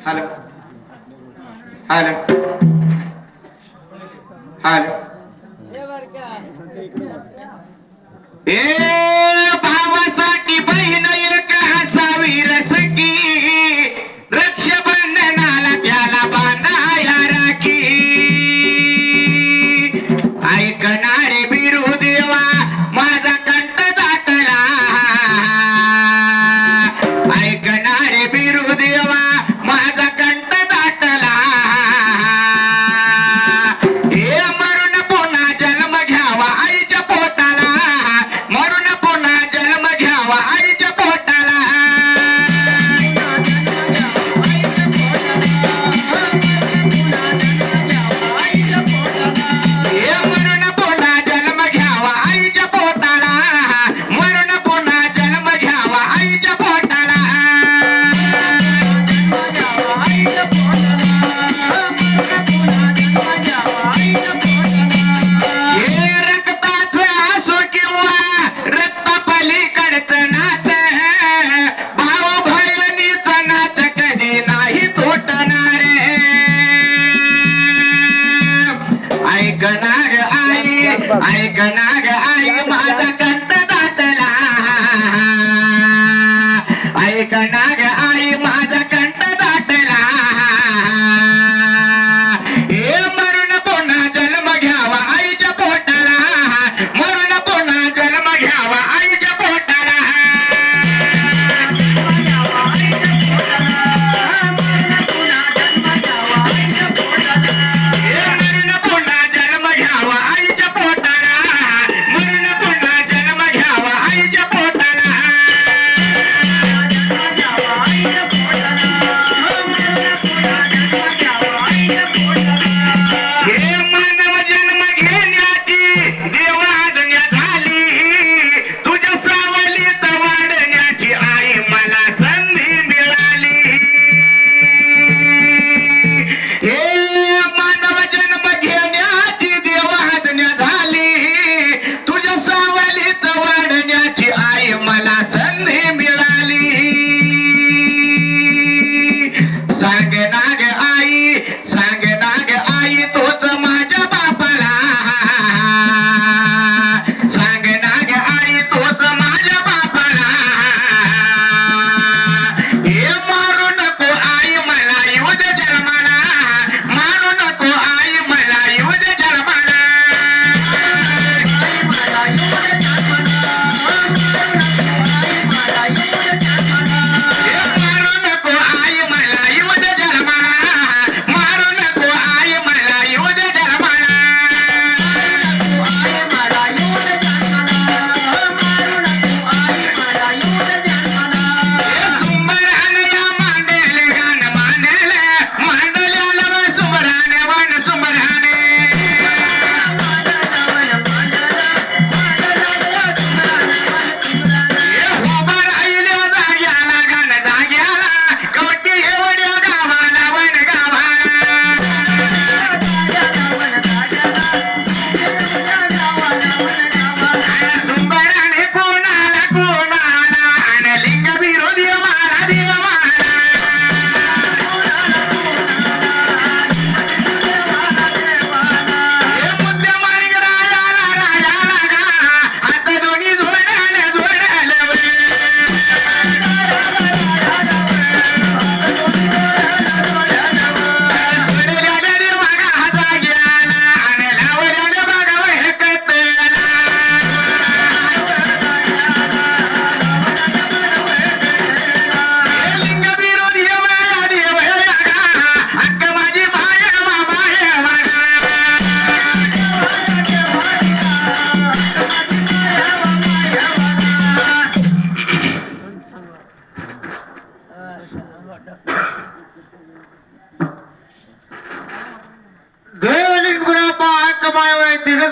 Hello hello hello ए भावासाठी बहीण एक हसावी रसकी रक्षाबंधनाला त्याला बांधाया राखी ऐकणारे बिरू देवा माझा कंठ दाटला ऐकणारे बिरू देवा माझा कंठ दाटला हे मरून पुन्हा जन्म घ्यावा आईच्या पोटाला मरून पुन्हा जन्म घ्यावा आईच्या पोटाला हे मरून पुन्हा जन्म घ्यावा आईच्या पोटाला मरून पुन्हा जन्म घ्यावा आईच्या पोटाला हे रक्ताचं असो किंवा रक्तापलीकडचं नातं भाऊ बहिणीचं नातं कधी नाही तुटणार ऐकणार ऐकणार आई माझा कंठ दाटला ऐकणार आई माझा कंठ दाटला हे मरून पुन्हा जन्म घ्यावा आईच्या पोटाला मरून पुन्हा जन्म घ्यावा आईच्या पोटाला हे मरून पुन्हा जन्म घ्यावा आईच्या पोटाला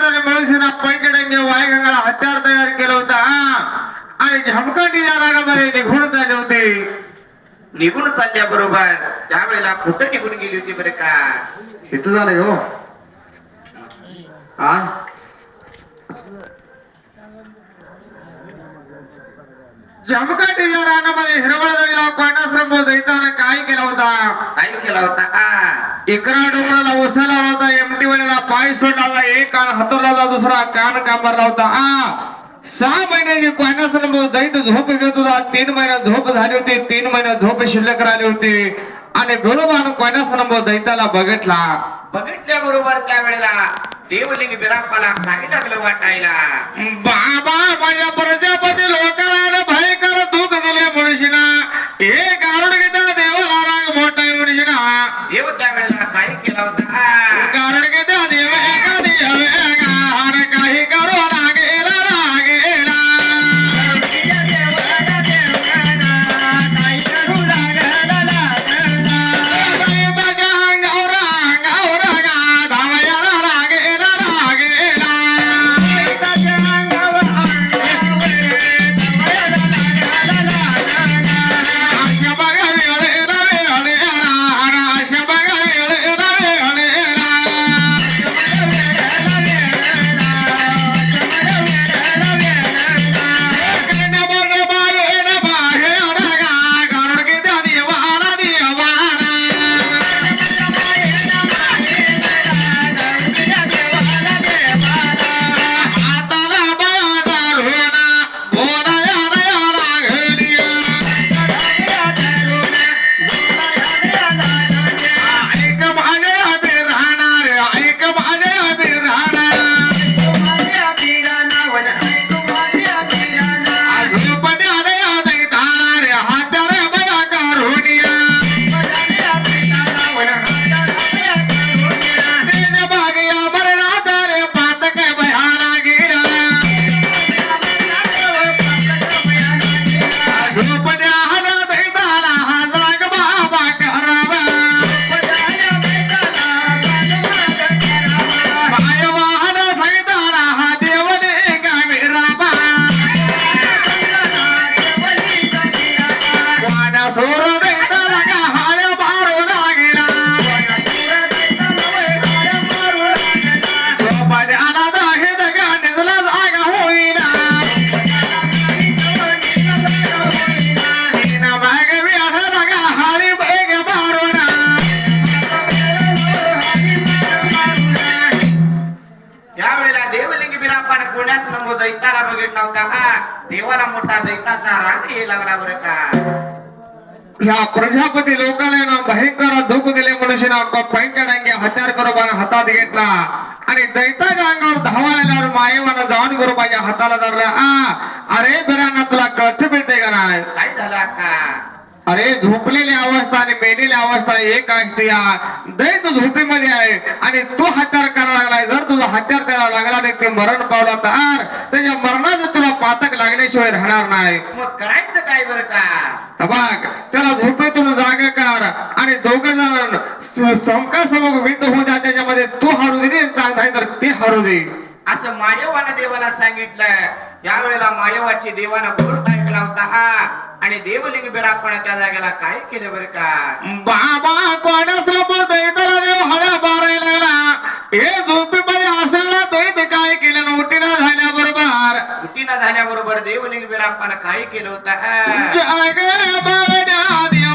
जण मिळून पैकडे वायगंगाला हत्यार तयार केलं होता आणि झमकाटीच्या रागामध्ये निघून चालले होते. निघून चालल्या बरोबर त्यावेळेला कुठं निघून गेली होती बरं का? इथं झालंय हो. हा झमकाटीच्या रानामध्ये हिरवळदरीला कोणाश्रम दैताने काय केला होता? काय केला होता? इकरा डोंगराला ओसा लावला होता. एमटी वेळेला पाय सोडला होता. एक कान हातरला होता, दुसरा कान कांबरला होता. 6 महिन्याची कोणाश्रम दैत झोप घेत होता. 3 महिन्यात झोप झाली होती. 3 महिन्यात झोप शिल्लक राहिली होती आणि बरोबर कोणाश्रम दैताला बघितल्या बरोबर त्यावेळेला देवलिंग बिरापाला काय लागलं वाटायला? बाबा माझ्या प्रजापती लोकांना भयंकर दुःख दिले मनुष्यना. हे कारण घेता देवाला राग मोठा आहे मनुष्यना. देव त्यावेळेला काय केला होता? कारण घेता देव एखादी हवे काही करू लागेला लागेला दैताला बघितला होता. देवाला मोठा दैताचा राग यायला लागला बरं का? ह्या प्रजापती लोकांना ना भयंकर दुःख दिले मनुष्यना. पैंच्या डांग्या हत्यार बरोबर हातात घेतला आणि दैताच्या अंगावर धावायला मायेवानं जाऊन बरोबर हाताला धरला. अरे बिरांना तुला कळत मिळते का नाही? काय झालं अक्का? अरे झोपलेली अवस्था आणि मेलेली अवस्था एक असते. दैत झोपेमध्ये आहे आणि तो हत्यार करायला लागलाय. जर तुझा हत्यार करायला लागला आणि ते मरण पावला तर त्याच्या मरणाचं तुला पातक लागल्याशिवाय राहणार नाही. मग करायचं काय बरं का? बघ त्याला झोपेतून जागा कर आणि दोघ जण समकासमोर विध होऊ द्या. त्याच्यामध्ये तू हरू दे नाही तर ते हरू दे असं मायवानं देवाला सांगितलं. त्यावेळेला मायवाची देवानं बोल ऐकला होता आणि देवलिंग बिरापण त्या जागेला काय केलं बरं का? बाबा कोणासला दैताला देव हळ्या मारायला लागला. हे झोपेमध्ये असलेला दैत काय केलं? उठीना झाल्याबरोबर उठीना झाल्याबरोबर देवलिंग बिरापण काय केलं होतं? जागे बारड्या देव